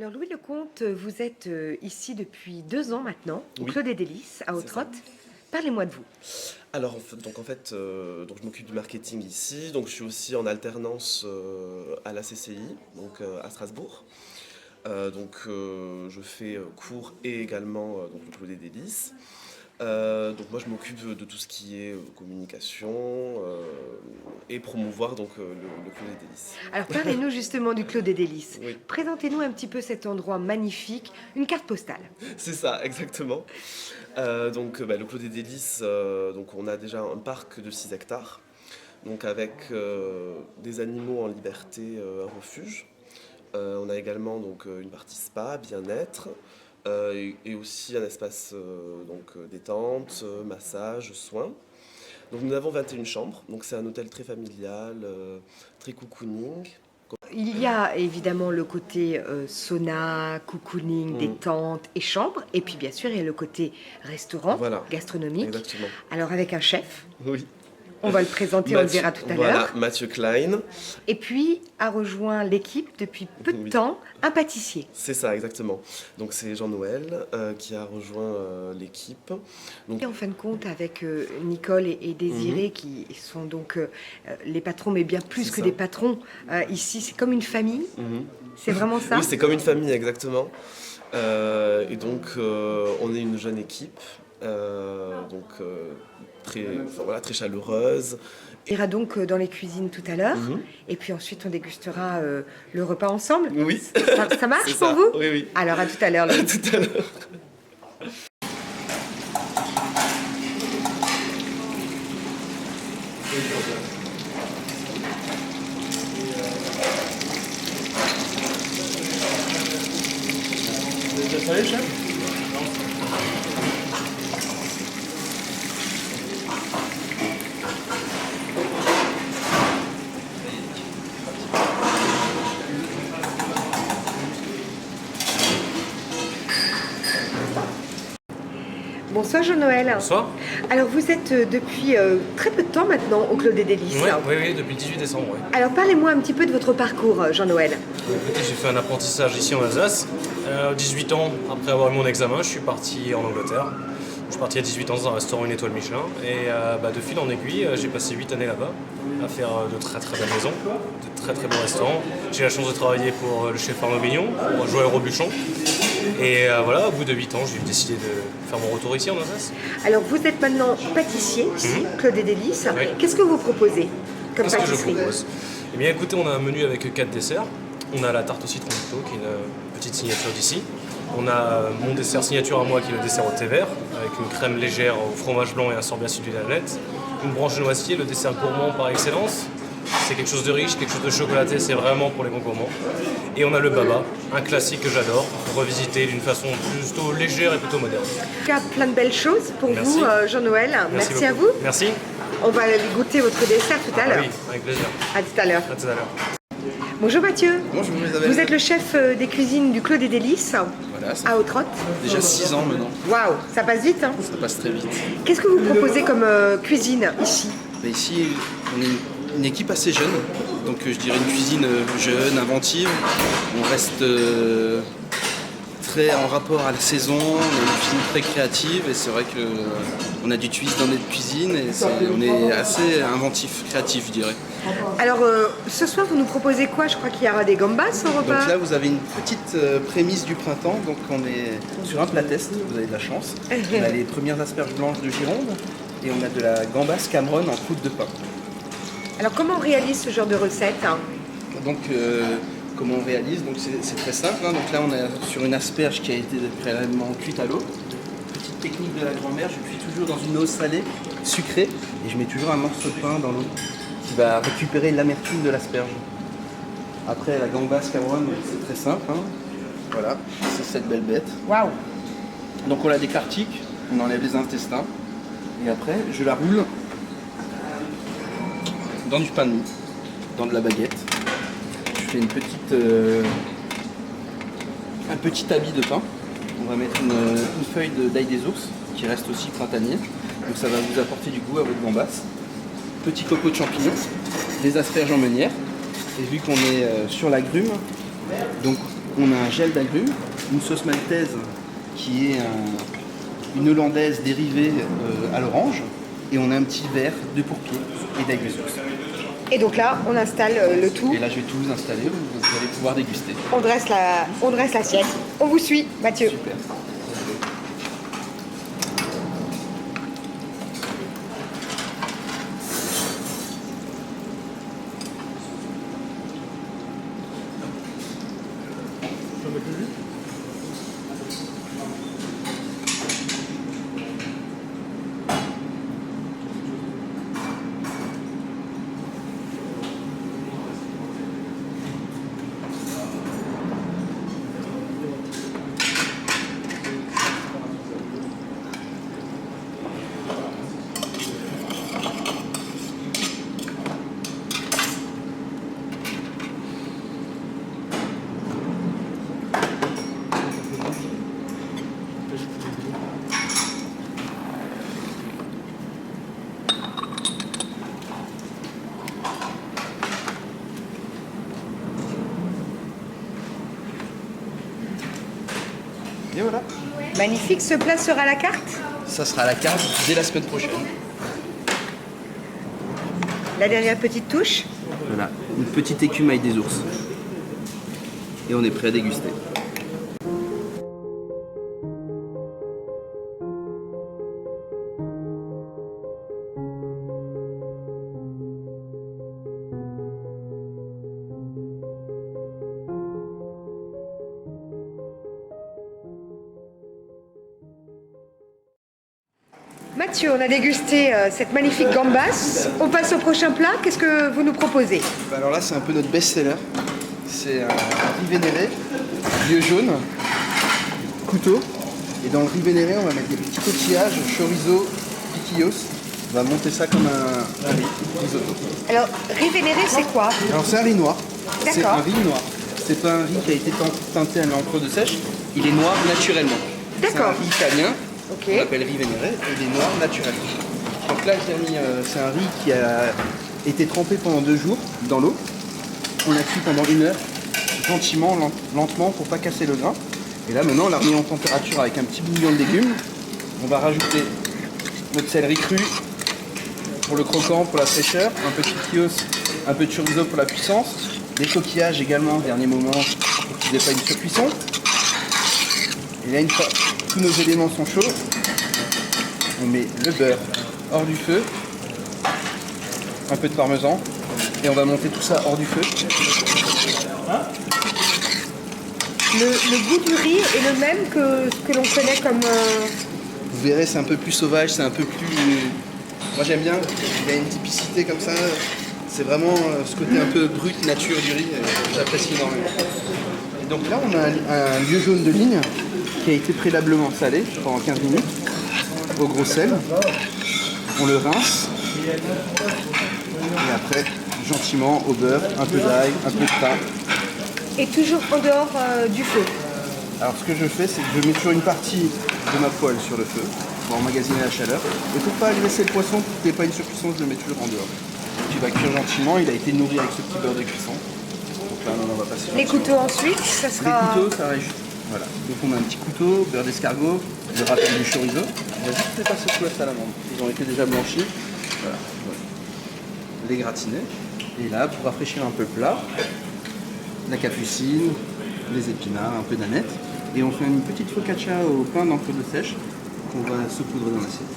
Alors Louis Lecomte, vous êtes ici depuis 2 ans maintenant, au Oui, Clos des Délices, à c'est ça. Ottrott. Parlez-moi de vous. Alors, donc je m'occupe du marketing ici. Donc, je suis aussi en alternance à la CCI, donc à Strasbourg. Je fais cours et également donc le Clos des Délices. Donc, moi, je m'occupe de tout ce qui est communication et promouvoir donc le Clos des Délices. Alors parlez-nous justement du Clos des Délices. Oui, Présentez-nous un petit peu cet endroit magnifique, une carte postale. c'est ça, exactement. Le Clos des Délices, donc on a déjà un parc de 6 hectares, donc avec des animaux en liberté, un refuge. On a également donc une partie spa, bien-être, et aussi un espace détente, massage, soins. Donc nous avons 21 chambres, donc c'est un hôtel très familial, très cocooning. Il y a évidemment le côté sauna, cocooning, Mm. détente et chambre. Et puis bien sûr, il y a le côté restaurant, Voilà, gastronomique. exactement. Alors avec un chef, Oui. on va le présenter, on le verra tout à Voilà, l'heure. Mathieu Klein, Et puis a rejoint l'équipe depuis peu de Oui. temps, un pâtissier. c'est ça exactement. Donc c'est Jean-Noël qui a rejoint l'équipe. Donc Et en fin de compte, avec Nicole et Désiré, qui sont donc les patrons, mais bien plus C'est que ça. des patrons, ici, c'est comme une famille. mhm. C'est vraiment ça? Oui, c'est comme une famille exactement. On est une jeune équipe, très chaleureuse. On ira donc dans les cuisines tout à l'heure. Mhm. Et puis ensuite, on dégustera le repas ensemble. Oui, Ça marche c'est pour ça. vous? Oui, oui. Alors, à tout à l'heure. À Louis. tout à l'heure. Bonsoir, Jean-Noël. Bonsoir. Alors, vous êtes depuis très peu de temps maintenant au Clos des Délices. Oui, depuis le 18 décembre. Oui. Alors, parlez-moi un petit peu de votre parcours, Jean-Noël. Écoutez, j'ai fait un apprentissage ici en Alsace. 18 ans après avoir eu mon examen, je suis parti en Angleterre. Je suis parti à 18 ans dans un restaurant une étoile Michelin. Et de fil en aiguille, j'ai passé 8 années là-bas à faire de très très belles maisons, de très très bons restaurants. J'ai eu la chance de travailler pour le chef Arnaud Mignon, pour Joël Robuchon. Et voilà, au bout de 8 ans, j'ai décidé de faire mon retour ici en Alsace. Alors, vous êtes maintenant pâtissier ici, Clos des Délices. Oui. Qu'est-ce que vous proposez comme Qu'est-ce que je pâtisserie? propose? Eh bien écoutez, on a un menu avec 4 desserts. On a la tarte au citron plutôt, qui est une petite signature d'ici. On a mon dessert signature à moi, qui est le dessert au thé vert, avec une crème légère au fromage blanc et un sorbet acidulé à la nette. Une branche de noisetier, le dessert gourmand par excellence. C'est quelque chose de riche, quelque chose de chocolaté, c'est vraiment pour les grands gourmands. Et on a le baba, un classique que j'adore, revisité d'une façon plutôt légère et plutôt moderne. En tout cas, plein de belles choses pour Merci. vous, Jean-Noël. Merci à beaucoup. vous. Merci. On va aller goûter votre dessert tout à Ah l'heure. oui, avec plaisir. À tout à l'heure. À tout à l'heure. Bonjour Mathieu. Bonjour Isabelle. Vous êtes le chef des cuisines du Clos des Délices Voilà, ça à Ottrott. fait déjà 6 ans maintenant, Waouh, ça passe vite. Hein. ça passe très vite. Qu'est-ce que vous proposez comme cuisine ici? Ici, on est une équipe assez jeune, donc je dirais une cuisine jeune, inventive. On reste très en rapport à la saison, on est une cuisine très créative et c'est vrai qu'on a du twist dans notre cuisine et on est assez inventif, créatif je dirais. Alors ce soir vous nous proposez quoi? Je crois qu'il y aura des gambas au repas. Donc là vous avez une petite prémisse du printemps, donc on est sur un plat test, vous avez de la chance. On a les premières asperges blanches de Gironde et on a de la gambasse Cameron en croûte de pain. Alors comment on réalise ce genre de recette hein? Donc comment on réalise? Donc c'est très simple, hein. Donc là on est sur une asperge qui a été préalablement cuite à l'eau. Petite technique de la grand-mère, je cuis toujours dans une eau salée, sucrée, et je mets toujours un morceau de pain dans l'eau qui va récupérer l'amertume de l'asperge. Après la gambasse Cameron, c'est très simple, hein. Voilà, c'est cette belle bête. Waouh. Donc on la décortique, on enlève les intestins, et après je la roule dans du pain de mie, dans de la baguette. Je fais un petit habit de pain. On va mettre une feuille d'ail des ours qui reste aussi printanier. Donc ça va vous apporter du goût à votre gambasse. Petit copeau de champignons, des asperges en meunière. Et vu qu'on est sur l'agrume, donc On a un gel d'agrumes, une sauce maltaise qui est une hollandaise dérivée à l'orange, et on a un petit verre de pourpier et d'agrumes. Et donc là, on installe le tout. Et là, je vais tout vous installer, vous allez pouvoir déguster. On dresse l'assiette. On vous suit, Mathieu. Super. Et voilà. Magnifique. Ce plat sera à la carte. Ça sera à la carte dès la semaine prochaine. La dernière petite touche. Voilà, une petite écumaille des ours. Et on est prêt à déguster. Mathieu, on a dégusté cette magnifique gambas. On passe au prochain plat. Qu'est-ce que vous nous proposez? Alors là, c'est un peu notre best-seller. C'est un riz vénéré, vieux jaune, couteau. Et dans le riz vénéré, on va mettre des petits coquillages, chorizo, piquillos. On va monter ça comme un riz, risotto. Alors, riz vénéré, c'est quoi? Alors c'est un riz noir. C'est D'accord. un riz noir. C'est pas un riz qui a été teinté à l'encre de sèche. Il est noir naturellement. D'accord. C'est un riz italien. Ok. On l'appelle riz vénéré et il est noir naturellement. Donc là, j'ai mis, c'est un riz qui a été trempé pendant 2 jours dans l'eau. On l'a cuit pendant 1 heure, gentiment, lentement, pour pas casser le grain. Et là, maintenant, on l'a remis en température avec un petit bouillon de légumes. On va rajouter notre céleri cru pour le croquant, pour la fraîcheur, un peu de piquillos, un peu de chorizo pour la puissance, des coquillages également, dernier moment, pour qu'ils n'aient pas une surcuisson. Et là, une fois tous nos éléments sont chauds, on met le beurre hors du feu, un peu de parmesan, et on va monter tout ça hors du feu. Le goût du riz est le même que ce que l'on connaît comme... Vous verrez, c'est un peu plus sauvage, c'est un peu plus... Moi j'aime bien, il y a une typicité comme ça, c'est vraiment ce côté un peu brut, nature du riz, j'apprécie énormément. Et donc là, on a un vieux jaune de ligne qui a été préalablement salé pendant 15 minutes au gros sel. On le rince et après, gentiment au beurre, un peu d'ail, un peu de thym. Et toujours en dehors du feu. Alors ce que je fais, c'est que je mets toujours une partie de ma poêle sur le feu pour emmagasiner la chaleur. Et pour pas agresser le poisson, pour qu'il n'y ait pas une surcuisson, je le mets toujours en dehors. Puis il va cuire gentiment, il a été nourri avec ce petit beurre de cuisson. Donc là, on va passer Les gentiment. couteaux ensuite, ça Les sera... couteaux, ça va juste. Voilà. Donc on a un petit couteau, beurre d'escargot, je rappelle du chorizo. On va juste les passer sous la salamandre. Ils ont été déjà blanchis. Voilà. Les gratiner. Et là, pour rafraîchir un peu le plat, la capucine, les épinards, un peu d'aneth. Et on fait une petite focaccia au pain d'encre de sèche qu'on va saupoudrer dans l'assiette.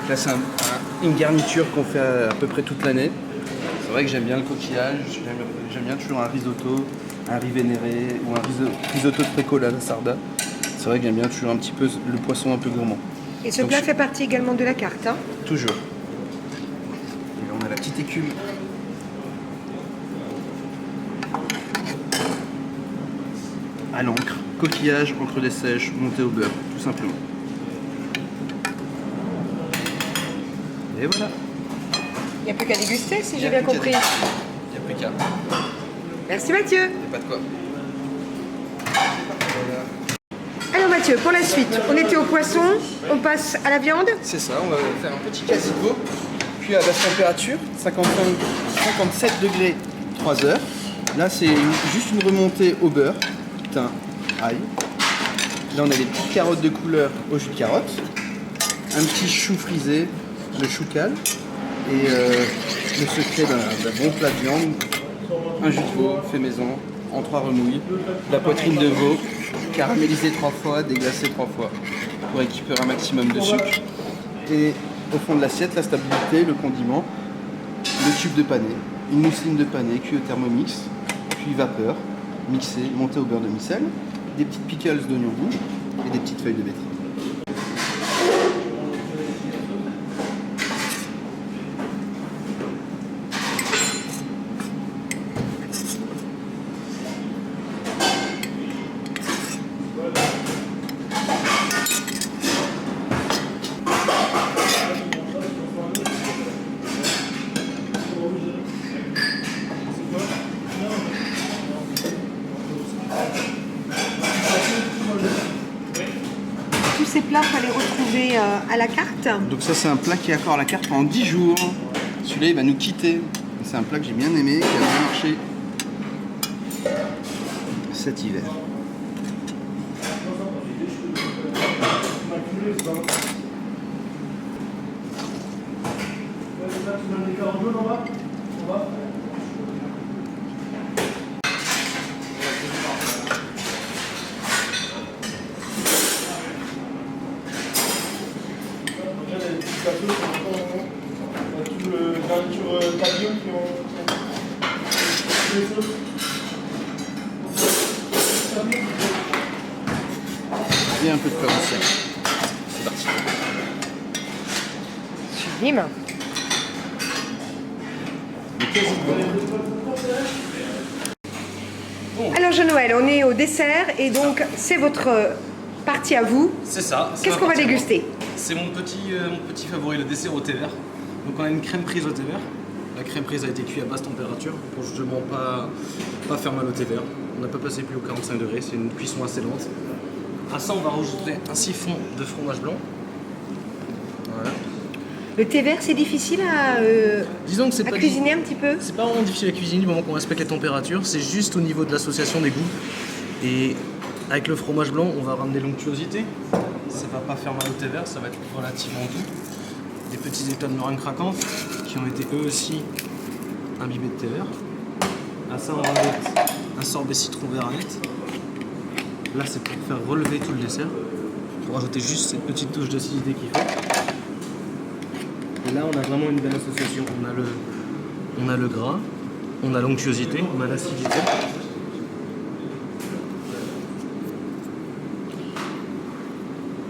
Là, c'est une garniture qu'on fait à peu près toute l'année. C'est vrai que j'aime bien le coquillage, j'aime bien toujours un risotto, un riz vénéré ou un risotto de préco à la sarda. C'est vrai que j'aime bien toujours un petit peu le poisson un peu gourmand. Et ce Donc, plat fait partie également de la carte. Hein. Toujours. Et là, on a la petite écume. À l'encre, coquillage, encre des sèches, montée au beurre, tout simplement. Et voilà. Il n'y a plus qu'à déguster si Il y j'ai a bien plus qu'à compris. Il n'y a plus qu'à. Merci Mathieu. Il n'y a pas de quoi. Alors Mathieu, pour la suite, on était au poisson, on passe à la viande. C'est ça, on va faire un petit casico, cuit à basse température, 57 degrés, 3 heures. Là, c'est juste une remontée au beurre, thym, ail. Là, on a des petites carottes de couleur au jus de carotte, un petit chou frisé, le chou cal, et le secret d'un bon plat de viande, un jus de veau fait maison, en 3 remouilles, la poitrine de veau, caramélisée 3 fois, déglacée 3 fois, pour récupérer un maximum de sucre. Et au fond de l'assiette, la stabilité, le condiment, le tube de pané, une mousseline de pané cuit au Thermomix, puis vapeur, mixé, monté au beurre de micelle, des petites pickles d'oignon rouge et des petites feuilles de betterave. Tous ces plats, il fallait retrouver à la carte. Donc ça, c'est un plat qui est encore à la carte pendant 10 jours. Celui-là, il va nous quitter. C'est un plat que j'ai bien aimé, qui a bien marché cet hiver. Et un peu de fleur de sel. C'est parti. Sublime. Alors Jean-Noël, on est au dessert et donc c'est votre partie à vous. C'est ça. c'est Qu'est-ce ma qu'on va partie à moi. déguster? C'est mon petit favori, le dessert au thé vert. Donc on a une crème prise au thé vert. La crème prise a été cuite à basse température pour justement pas faire mal au thé vert. On n'a pas passé plus haut 45 degrés, c'est une cuisson assez lente. À ça, on va rajouter un siphon de fromage blanc. Voilà. Le thé vert, c'est difficile Disons que c'est à pas cuisiner un petit peu. C'est pas vraiment difficile à cuisiner du moment qu'on respecte les températures, c'est juste au niveau de l'association des goûts. Et avec le fromage blanc, on va ramener l'onctuosité. Ça va pas faire mal au thé vert, ça va être relativement doux. Des petits éclats de meringue craquante qui ont été eux aussi imbibés de thé vert. À ça, on rajoute un sorbet citron vert net. Là, c'est pour faire relever tout le dessert, pour rajouter juste cette petite touche d'acidité qu'il faut. Et là, on a vraiment une belle association. On a le gras, on a l'onctuosité, on a l'acidité.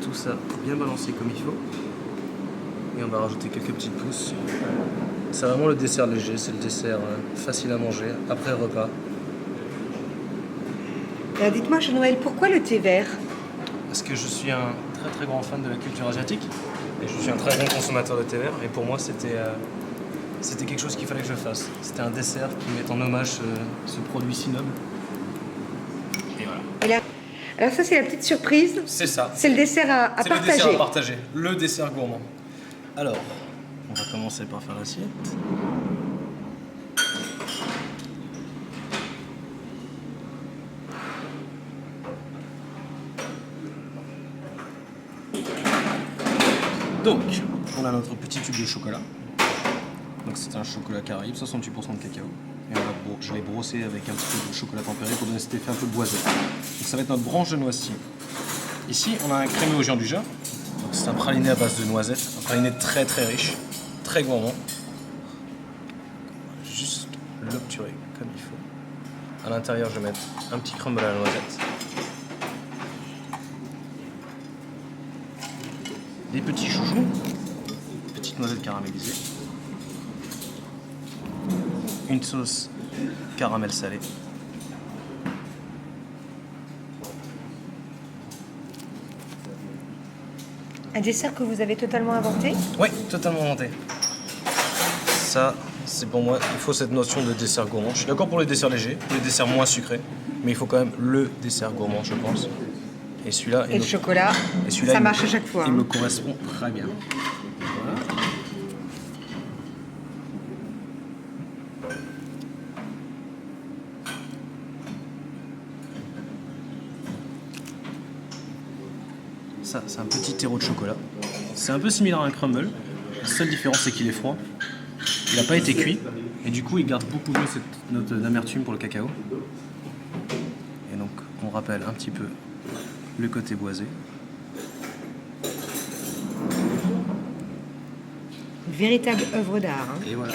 Tout ça bien balancé comme il faut. Et on va rajouter quelques petites pousses. C'est vraiment le dessert léger, c'est le dessert facile à manger après le repas. Alors dites-moi Jean-Noël, pourquoi le thé vert? Parce que je suis un très très grand fan de la culture asiatique et je suis un très grand consommateur de thé vert et pour moi c'était quelque chose qu'il fallait que je fasse. C'était un dessert qui met en hommage ce produit si noble. Et voilà. Et là, alors ça c'est la petite surprise. C'est ça. C'est le dessert à C'est partager. le dessert à partager. Le dessert gourmand. Alors, on va commencer par faire l'assiette. Donc, on a notre petit tube de chocolat. Donc c'est un chocolat Caraïbe, 68% de cacao. Et je l'ai brossé avec un petit peu de chocolat tempéré pour donner cet effet un peu boisé. Donc ça va être notre branche de noisetier. Ici, on a un crémeux au gianduja. Donc c'est un praliné à base de noisettes. Un praliné très très riche, très gourmand. Juste l'obturer comme il faut. À l'intérieur, je vais mettre un petit crumble à la noisette. des petits chouchous, petites noisettes caramélisées, une sauce caramel salé. Un dessert que vous avez totalement inventé? Oui, totalement inventé. Ça, c'est pour moi, il faut cette notion de dessert gourmand. Je suis d'accord pour les desserts légers, pour les desserts moins sucrés, mais il faut quand même le dessert gourmand, je pense. Et celui-là, Et le chocolat, et celui-là, ça il marche me- à chaque fois. Il hein. me correspond très bien. Voilà. Ça, c'est un petit terreau de chocolat. C'est un peu similaire à un crumble. La seule différence, c'est qu'il est froid. Il n'a pas été cuit. Et du coup, il garde beaucoup mieux cette note d'amertume pour le cacao. Et donc, on rappelle un petit peu le côté boisé. Une véritable œuvre d'art. hein. Et voilà.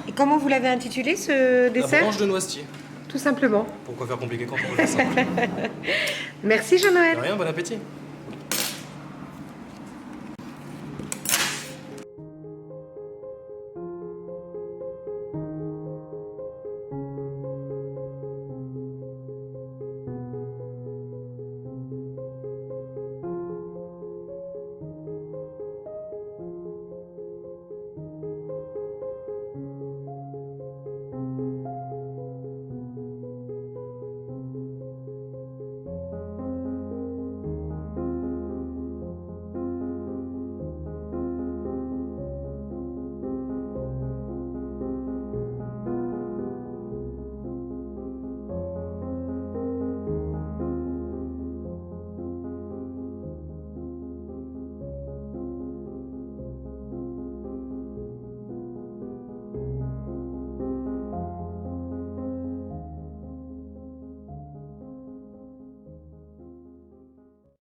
Et comment vous l'avez intitulé ce La dessert? branche de noisetier. Tout simplement. Pourquoi faire compliqué quand on peut faire simple? Merci Jean-Noël. De rien, bon appétit.